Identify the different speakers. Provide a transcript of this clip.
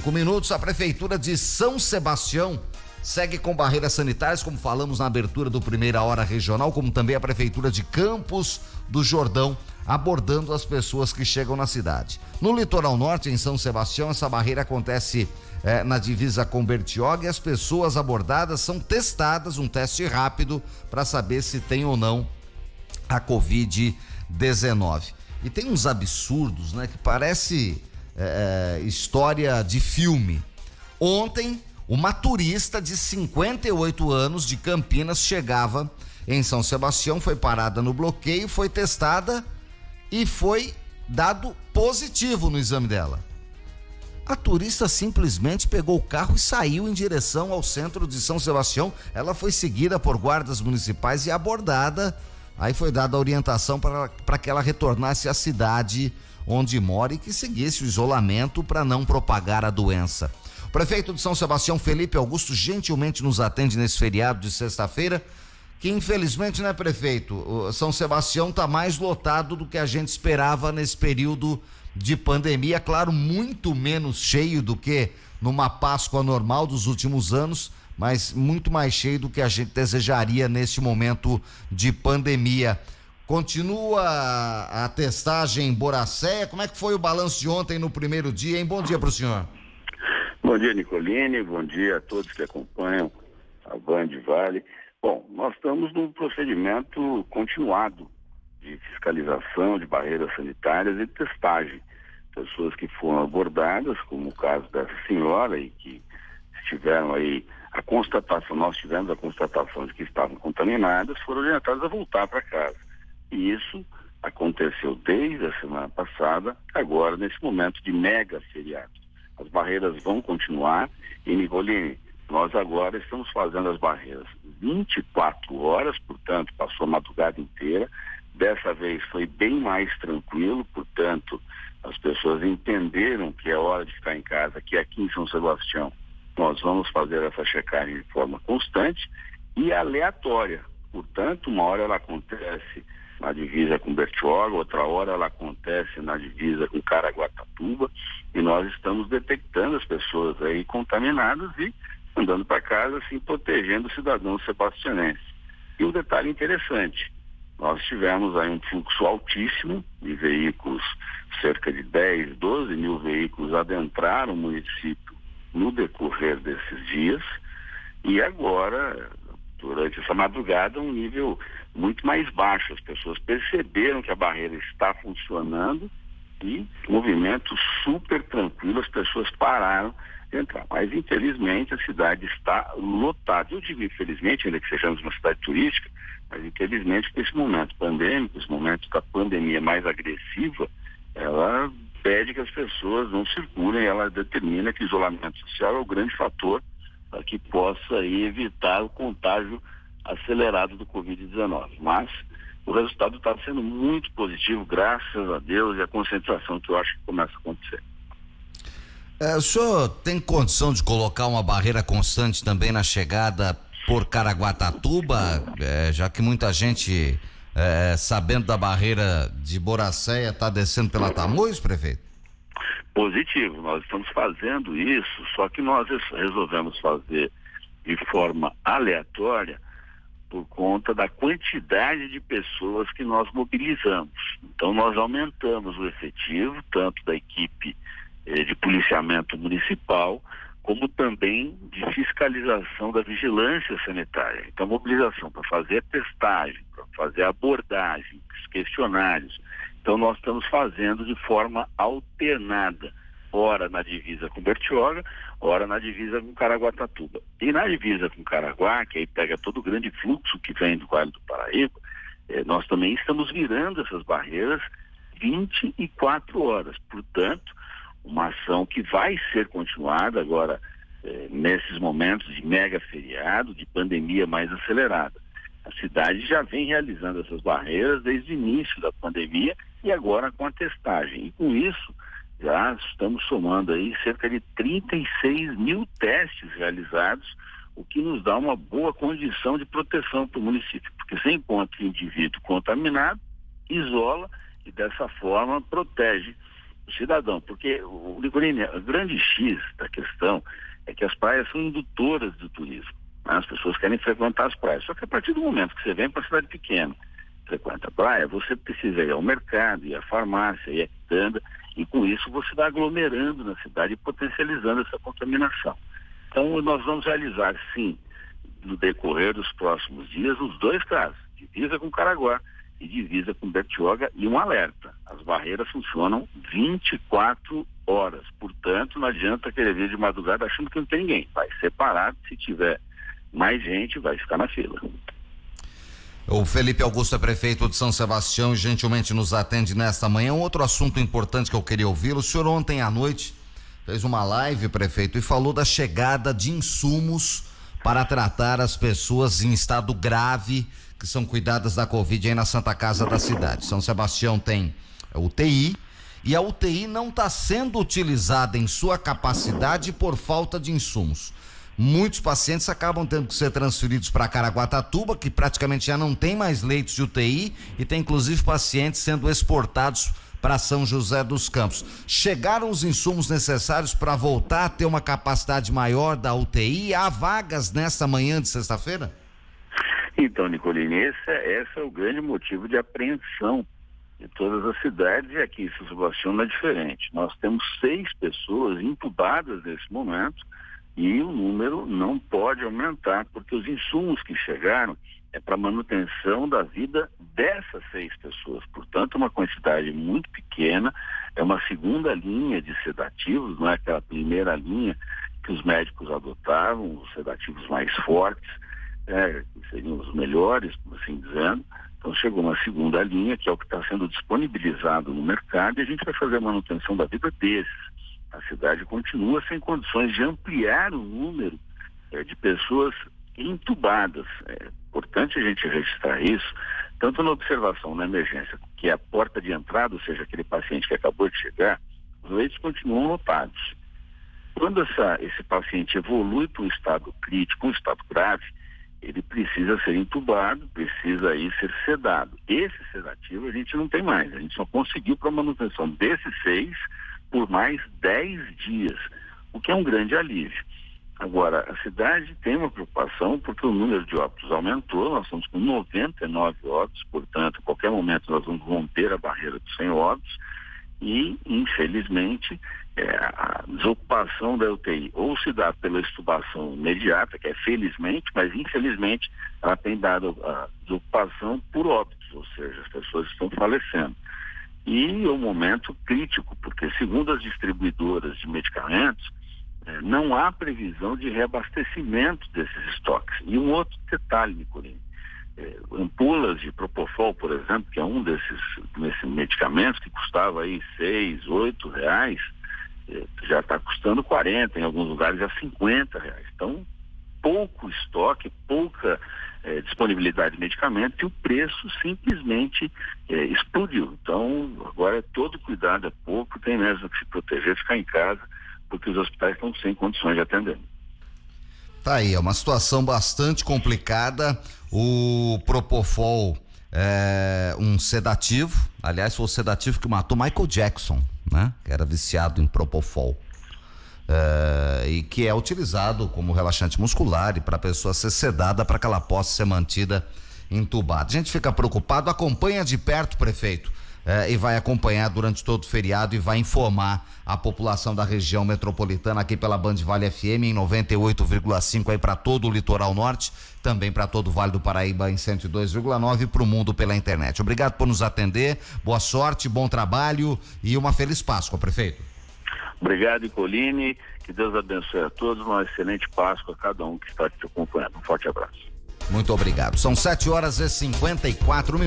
Speaker 1: Com minutos, a Prefeitura de São Sebastião segue com barreiras sanitárias, como falamos na abertura do Primeira Hora Regional, como também a Prefeitura de Campos do Jordão, abordando as pessoas que chegam na cidade. No litoral norte, em São Sebastião, essa barreira acontece na divisa com Bertioga, e as pessoas abordadas são testadas, um teste rápido, para saber se tem ou não a Covid-19. E tem uns absurdos, né, que parece história de filme. Ontem, uma turista de 58 anos de Campinas chegava em São Sebastião, foi parada no bloqueio, foi testada e foi dado positivo no exame dela. A turista simplesmente pegou o carro e saiu em direção ao centro de São Sebastião. Ela foi seguida por guardas municipais e abordada. Aí foi dada a orientação para que ela retornasse à cidade onde mora e que seguisse o isolamento para não propagar a doença. O prefeito de São Sebastião, Felipe Augusto, gentilmente nos atende nesse feriado de sexta-feira, que infelizmente, né, prefeito, o São Sebastião está mais lotado do que a gente esperava nesse período de pandemia, claro, muito menos cheio do que numa Páscoa normal dos últimos anos, mas muito mais cheio do que a gente desejaria neste momento de pandemia. Continua a testagem em Boracéia. Como é que foi o balanço de ontem no primeiro dia, hein? Bom dia para o senhor.
Speaker 2: Bom dia, Nicolini. Bom dia a todos que acompanham a Band Vale. Bom, nós estamos num procedimento continuado de fiscalização de barreiras sanitárias e testagem. Pessoas que foram abordadas, como o caso dessa senhora, e que tiveram aí a constatação, nós tivemos a constatação de que estavam contaminadas, foram orientadas a voltar para casa. E isso aconteceu desde a semana passada, agora nesse momento de mega feriado. As barreiras vão continuar e, Nicolini, nós agora estamos fazendo as barreiras 24 horas, portanto, passou a madrugada inteira. Dessa vez foi bem mais tranquilo, portanto, as pessoas entenderam que é hora de ficar em casa, que aqui em São Sebastião nós vamos fazer essa checagem de forma constante e aleatória. Portanto, uma hora ela acontece na divisa com Bertioga, outra hora ela acontece na divisa com Caraguatatuba, e nós estamos detectando as pessoas aí contaminadas e andando para casa, assim, protegendo os cidadãos sebastianenses. E um detalhe interessante, nós tivemos aí um fluxo altíssimo de veículos, cerca de 10, 12 mil veículos adentraram o município no decorrer desses dias, e agora, durante essa madrugada, um nível muito mais baixo. As pessoas perceberam que a barreira está funcionando e movimento super tranquilo, as pessoas pararam de entrar. Mas, infelizmente, a cidade está lotada. Eu digo infelizmente, ainda que sejamos uma cidade turística, mas infelizmente porque esse momento pandêmico, esse momento da pandemia mais agressiva, ela pede que as pessoas não circulem, ela determina que o isolamento social é o grande fator para que possa aí evitar o contágio acelerado do Covid-19. Mas o resultado está sendo muito positivo, graças a Deus, e a conscientização que eu acho que começa a acontecer.
Speaker 1: O senhor tem condição de colocar uma barreira constante também na chegada por Caraguatatuba, já que muita gente, sabendo da barreira de Boracéia, está descendo pela Tamoios, prefeito?
Speaker 2: Positivo, nós estamos fazendo isso, só que nós resolvemos fazer de forma aleatória por conta da quantidade de pessoas que nós mobilizamos. Então nós aumentamos o efetivo, tanto da equipe de policiamento municipal, como também de fiscalização da vigilância sanitária. Então mobilização para fazer a testagem, para fazer a abordagem, os questionários. Então nós estamos fazendo de forma alternada, ora na divisa com Bertioga, ora na divisa com Caraguatatuba. E na divisa com Caraguá, que aí pega todo o grande fluxo que vem do Vale do Paraíba, nós também estamos virando essas barreiras 24 horas. Portanto, uma ação que vai ser continuada agora nesses momentos de mega feriado, de pandemia mais acelerada. A cidade já vem realizando essas barreiras desde o início da pandemia e agora com a testagem. E com isso, já estamos somando aí cerca de 36 mil testes realizados, o que nos dá uma boa condição de proteção para o município, porque você encontra o indivíduo contaminado, isola e dessa forma protege o cidadão, porque Nicolini, a grande X da questão é que as praias são indutoras do turismo, né? As pessoas querem frequentar as praias, só que a partir do momento que você vem para a cidade pequena, frequenta a praia, você precisa ir ao mercado, ir à farmácia, ir à quitanda, e com isso você vai aglomerando na cidade e potencializando essa contaminação. Então nós vamos realizar, sim, no decorrer dos próximos dias, os dois casos, divisa com Caraguá e divisa com Bertioga, e um alerta: as barreiras funcionam 24 horas, portanto não adianta querer vir de madrugada achando que não tem ninguém, vai separado, se tiver mais gente vai ficar na fila.
Speaker 1: O Felipe Augusto é prefeito de São Sebastião e gentilmente nos atende nesta manhã. Um outro assunto importante que eu queria ouvi-lo: o senhor ontem à noite fez uma live, prefeito, e falou da chegada de insumos para tratar as pessoas em estado grave que são cuidadas da Covid aí na Santa Casa da cidade. São Sebastião tem UTI e a UTI não está sendo utilizada em sua capacidade por falta de insumos. Muitos pacientes acabam tendo que ser transferidos para Caraguatatuba, que praticamente já não tem mais leitos de UTI, e tem inclusive pacientes sendo exportados para São José dos Campos. Chegaram os insumos necessários para voltar a ter uma capacidade maior da UTI? Há vagas nesta manhã de sexta-feira?
Speaker 2: Então, Nicolini, esse é o grande motivo de apreensão de todas as cidades, e aqui em São Sebastião não é diferente. Nós temos 6 pessoas entubadas nesse momento, e o número não pode aumentar, porque os insumos que chegaram é para manutenção da vida dessas 6 pessoas. Portanto, uma quantidade muito pequena, é uma segunda linha de sedativos, não é aquela primeira linha que os médicos adotavam, os sedativos mais fortes, que seriam os melhores, assim dizendo. Então chegou uma segunda linha, que é o que está sendo disponibilizado no mercado, e a gente vai fazer a manutenção da vida desses. A cidade continua sem condições de ampliar o número de pessoas entubadas. É importante a gente registrar isso, tanto na observação, na emergência, que é a porta de entrada, ou seja, aquele paciente que acabou de chegar, os leitos continuam lotados. Quando esse paciente evolui para um estado crítico, um estado grave, ele precisa ser entubado, precisa aí ser sedado. Esse sedativo a gente não tem mais, a gente só conseguiu para a manutenção desses 6 por mais 10 dias, o que é um grande alívio. Agora, a cidade tem uma preocupação porque o número de óbitos aumentou, nós estamos com 99 óbitos, portanto, a qualquer momento nós vamos romper a barreira dos 100 óbitos e, infelizmente, a desocupação da UTI ou se dá pela extubação imediata, que é felizmente, mas infelizmente ela tem dado a desocupação por óbitos, ou seja, as pessoas estão falecendo. E é um momento crítico, porque segundo as distribuidoras de medicamentos, não há previsão de reabastecimento desses estoques. E um outro detalhe, Nicolini, ampulas de Propofol, por exemplo, que é um desses medicamentos que custava aí R$6, R$8, já está custando 40, em alguns lugares já R$50. Então, pouco estoque, pouca disponibilidade de medicamento, e o preço simplesmente explodiu. Então, agora todo cuidado é pouco, tem mesmo que se proteger, ficar em casa, porque os hospitais estão sem condições de atender.
Speaker 1: Tá aí, é uma situação bastante complicada. O Propofol é um sedativo, aliás, foi o sedativo que matou Michael Jackson, né? Que era viciado em Propofol. E que é utilizado como relaxante muscular e para a pessoa ser sedada para que ela possa ser mantida entubada. A gente fica preocupado, acompanha de perto, prefeito, e vai acompanhar durante todo o feriado e vai informar a população da região metropolitana aqui pela Band Vale FM em 98,5 aí para todo o litoral norte, também para todo o Vale do Paraíba em 102,9 e para o mundo pela internet. Obrigado por nos atender, boa sorte, bom trabalho e uma feliz Páscoa, prefeito.
Speaker 2: Obrigado, Nicolini, que Deus abençoe a todos, uma excelente Páscoa a cada um que está te acompanhando. Um forte abraço.
Speaker 1: Muito obrigado. São 7h54.